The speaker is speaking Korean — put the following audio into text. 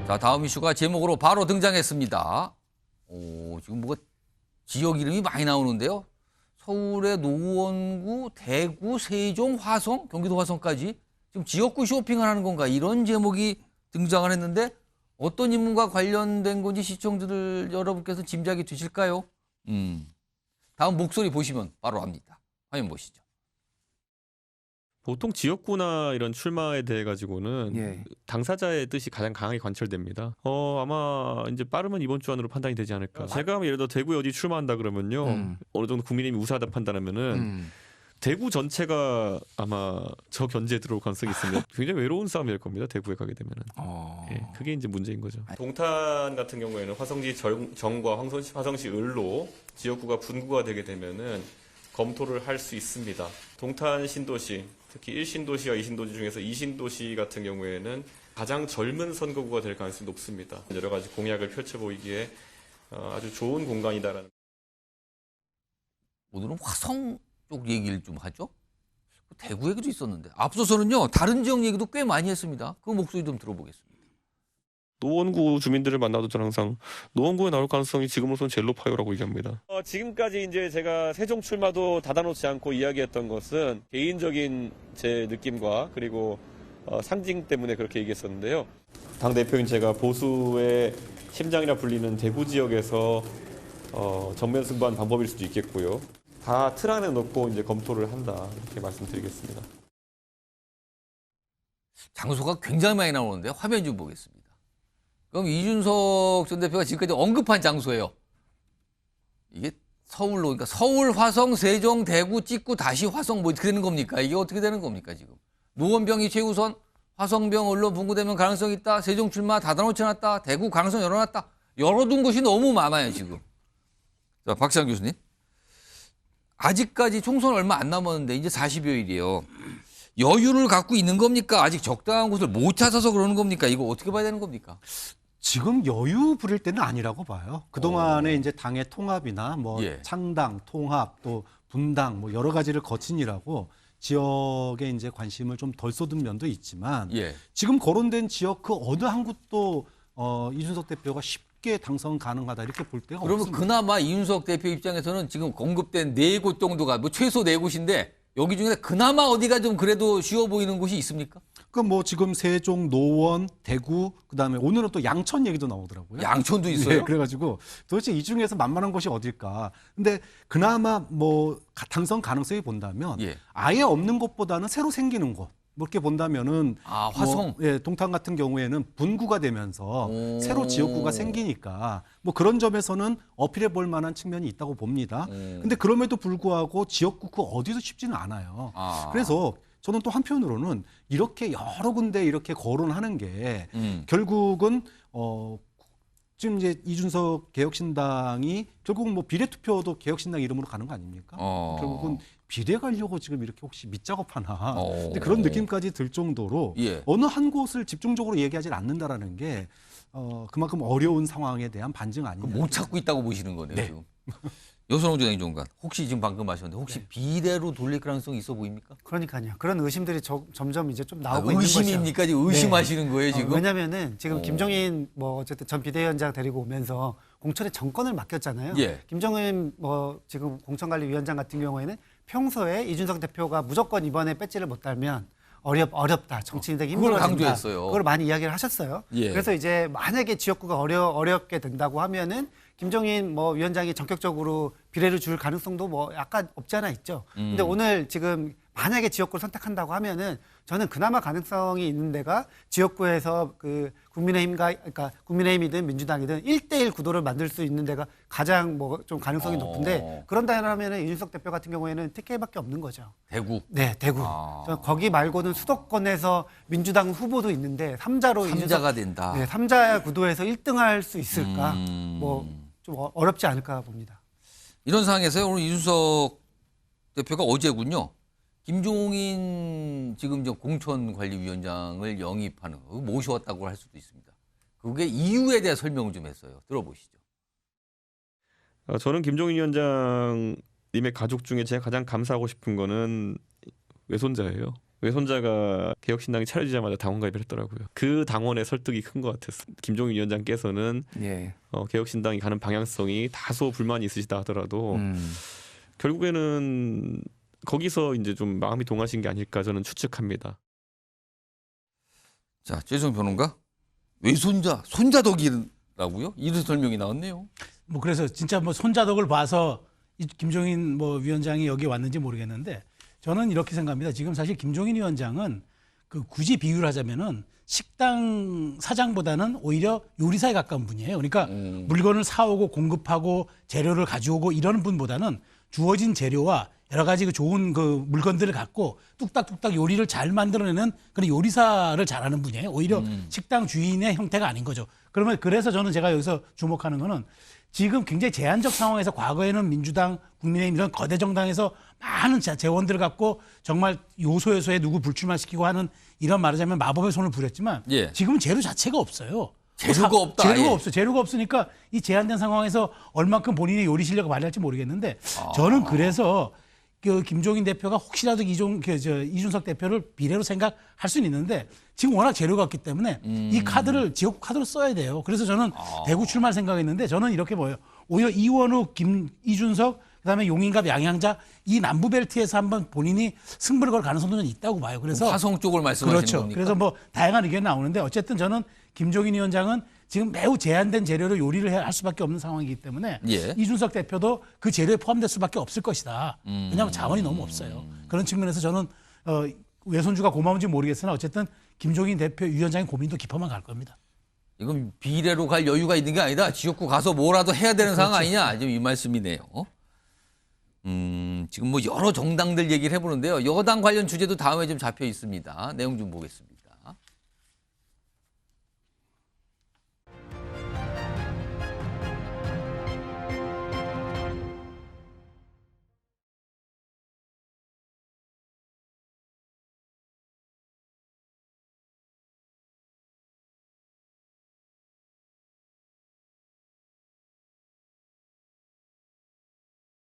자, 다음 이슈가 제목으로 바로 등장했습니다. 지금 뭐가 지역 이름이 많이 나오는데요. 서울의 노원구, 대구, 세종, 화성, 경기도 화성까지 지금 지역구 쇼핑을 하는 건가 이런 제목이 등장을 했는데 어떤 인물과 관련된 건지 시청자들 여러분께서 짐작이 되실까요? 다음 목소리 보시면 바로 압니다. 화면 보시죠. 보통 지역구나 이런 출마에 대해 가지고는 예. 당사자의 뜻이 가장 강하게 관철됩니다. 아마 이제 빠르면 이번 주 안으로 판단이 되지 않을까. 제가 예를 들어 대구에 어디 출마한다 그러면요. 어느 정도 국민의힘이 우세하다 판단하면은 대구 전체가 아마 저 견제에 들어올 가능성이 있습니다. 굉장히 외로운 싸움이 될 겁니다. 대구에 가게 되면은. 예, 그게 이제 문제인 거죠. 동탄 같은 경우에는 화성시 정과 화성시 을로 지역구가 분구가 되게 되면은 검토를 할 수 있습니다. 동탄 신도시, 특히 1신도시와 2신도시 중에서 2신도시 같은 경우에는 가장 젊은 선거구가 될 가능성이 높습니다. 여러 가지 공약을 펼쳐 보이기에 아주 좋은 공간이다라는. 오늘은 화성 쪽 얘기를 좀 하죠. 대구 얘기도 있었는데 앞서서는요 다른 지역 얘기도 꽤 많이 했습니다. 그 목소리 좀 들어보겠습니다. 노원구 주민들을 만나도 저는 항상 노원구에 나올 가능성이 지금으로서는 제일 높아요라고 얘기합니다. 지금까지 이제 제가 세종 출마도 닫아놓지 않고 이야기했던 것은 개인적인 제 느낌과 그리고 상징 때문에 그렇게 얘기했었는데요. 당 대표인 제가 보수의 심장이라 불리는 대구 지역에서 정면 승부한 방법일 수도 있겠고요. 다 틀 안에 넣고 이제 검토를 한다 이렇게 말씀드리겠습니다. 장소가 굉장히 많이 나오는데 화면 좀 보겠습니다. 그럼 이준석 전 대표가 지금까지 언급한 장소예요. 이게 서울로, 그러니까 서울, 화성, 세종, 대구 찍고 다시 화성 뭐 어떻게 되는 겁니까? 이게 어떻게 되는 겁니까 지금? 노원병이 최우선, 화성병 언론 분구되면 가능성이 있다. 세종 출마 닫아놓지 않았다. 대구 가능성 열어놨다. 열어둔 곳이 너무 많아요 지금. 자, 박시환 교수님. 아직까지 총선 얼마 안 남았는데 이제 40여일이에요. 여유를 갖고 있는 겁니까? 아직 적당한 곳을 못 찾아서 그러는 겁니까? 이거 어떻게 봐야 되는 겁니까? 지금 여유 부릴 때는 아니라고 봐요. 그동안에 이제 당의 통합이나 뭐 예. 창당, 통합, 또 분당 뭐 여러 가지를 거친이라고 지역에 이제 관심을 좀 덜 쏟은 면도 있지만 예. 지금 거론된 지역 그 어느 한 곳도 이준석 대표가 쉽게 당선 가능하다 이렇게 볼 때가 그러면 없습니다. 그나마 이준석 대표 입장에서는 지금 언급된 4곳 정도가 뭐 최소 4곳인데 여기 중에 그나마 어디가 좀 그래도 쉬워 보이는 곳이 있습니까? 그 뭐 지금 세종, 노원, 대구, 그다음에 오늘은 또 양천 얘기도 나오더라고요. 양천도 있어요? 네, 그래가지고 도대체 이 중에서 만만한 곳이 어딜까? 근데 그나마 뭐 당선 가능성이 본다면 예. 아예 없는 곳보다는 새로 생기는 곳. 뭐 이렇게 본다면은 아, 화성? 뭐, 예, 동탄 같은 경우에는 분구가 되면서 오. 새로 지역구가 생기니까 뭐 그런 점에서는 어필해 볼 만한 측면이 있다고 봅니다. 근데 그럼에도 불구하고 지역구 그 어디도 쉽지는 않아요. 아. 그래서 저는 또 한편으로는 이렇게 여러 군데 이렇게 거론하는 게 결국은 지금 이제 이준석 개혁신당이 결국은 뭐 비례투표도 개혁신당 이름으로 가는 거 아닙니까? 결국은 비례 가려고 지금 이렇게 혹시 밑작업하나 근데 그런 느낌까지 들 정도로 예. 어느 한 곳을 집중적으로 얘기하지 않는다라는 게 그만큼 어려운 상황에 대한 반증 아니냐. 못 찾고 있다고 보시는 거네요, 네. 지금. 여선홍 행정관, 혹시 지금 방금 하셨는데 혹시 비례로 돌릴 가능성이 있어 보입니까? 그러니까요. 그런 의심들이 점점 이제 좀 나오고 있는 거죠. 의심입니까? 지금 의심하시는 거예요, 지금? 왜냐면은 지금 김종인 뭐 어쨌든 전 비대위원장 데리고 오면서 공천의 정권을 맡겼잖아요. 예. 김종인 뭐 지금 공천관리위원장 같은 경우에는 평소에 이준석 대표가 무조건 이번에 배지를 못 달면 어렵다. 정치인 되기 그걸 힘들어진다. 강조했어요. 그걸 많이 이야기를 하셨어요. 예. 그래서 이제 만약에 지역구가 어렵게 된다고 하면은 김종인 뭐 위원장이 전격적으로 비례를 줄 가능성도 뭐 약간 없지 않아 있죠. 근데 오늘 지금 만약에 지역구를 선택한다고 하면은 저는 그나마 가능성이 있는 데가 지역구에서 그 그러니까 국민의힘이든 민주당이든 1대1 구도를 만들 수 있는 데가 가장 뭐 좀 가능성이 높은데 그런다면은 이준석 대표 같은 경우에는 TK밖에 없는 거죠. 대구. 네, 대구. 저는 거기 말고는 수도권에서 민주당 후보도 있는데 3자가 된다. 네, 3자 구도에서 1등할 수 있을까? 뭐 좀 어렵지 않을까 봅니다. 이런 상황에서 오늘 이준석 대표가 어제군요. 김종인 지금 공천관리위원장을 영입하는 거 모셔왔다고 할 수도 있습니다. 그게 이유에 대해 설명을 좀 했어요. 들어보시죠. 저는 김종인 위원장님의 가족 중에 제가 가장 감사하고 싶은 거는 외손자예요. 외손자가 개혁신당이 차려지자마자 당원 가입을 했더라고요. 그 당원의 설득이 큰 것 같았어요. 김종인 위원장께서는 예. 개혁신당이 가는 방향성이 다소 불만이 있으시다 하더라도 결국에는 거기서 이제 좀 마음이 동하신 게 아닐까 저는 추측합니다. 자, 최종 변호인가? 외손자, 손자덕이라고요? 이런 설명이 나왔네요. 뭐 그래서 진짜 뭐 손자덕을 봐서 이 김종인 뭐 위원장이 여기 왔는지 모르겠는데 저는 이렇게 생각합니다. 지금 사실 김종인 위원장은 그 굳이 비유를 하자면은 식당 사장보다는 오히려 요리사에 가까운 분이에요. 그러니까 물건을 사오고 공급하고 재료를 가져오고 이러는 분보다는 주어진 재료와 여러 가지 그 좋은 그 물건들을 갖고 뚝딱뚝딱 요리를 잘 만들어내는 그런 요리사를 잘하는 분이에요. 오히려 식당 주인의 형태가 아닌 거죠. 그러면 그래서 저는 제가 여기서 주목하는 거는 지금 굉장히 제한적 상황에서 과거에는 민주당, 국민의힘 이런 거대 정당에서 많은 재원들을 갖고 정말 요소요소에 누구 불출마시키고 하는 이런 말하자면 마법의 손을 부렸지만 예. 지금은 재료 자체가 없어요. 재료가 없다, 재료가 아예. 없어. 재료가 없으니까 이 제한된 상황에서 얼만큼 본인의 요리 실력을 발휘할지 모르겠는데 저는 그래서 그 김종인 대표가 혹시라도 이준석 대표를 비례로 생각할 수는 있는데 지금 워낙 재료가 없기 때문에 이 카드를 지역 카드로 써야 돼요. 그래서 저는 대구 출마할 생각했는데 저는 이렇게 보여요. 오히려 이원우, 이준석, 그다음에 용인갑, 양양자 이 남부 벨트에서 한번 본인이 승부를 걸 가능성도 좀 있다고 봐요. 그래서 화성 쪽을 말씀하시는 그렇죠. 겁니까? 그래서 뭐 다양한 의견이 나오는데 어쨌든 저는 김종인 위원장은 지금 매우 제한된 재료로 요리를 할 수밖에 없는 상황이기 때문에 예. 이준석 대표도 그 재료에 포함될 수밖에 없을 것이다. 왜냐하면 자원이 너무 없어요. 그런 측면에서 저는 외손주가 고마운지 모르겠으나 어쨌든 김종인 대표 위원장의 고민도 깊어만 갈 겁니다. 이건 비례로 갈 여유가 있는 게 아니다. 지역구 가서 뭐라도 해야 되는 상황 아니냐. 지금 이 말씀이네요. 지금 뭐 여러 정당들 얘기를 해보는데요. 여당 관련 주제도 다음에 좀 잡혀 있습니다. 내용 좀 보겠습니다.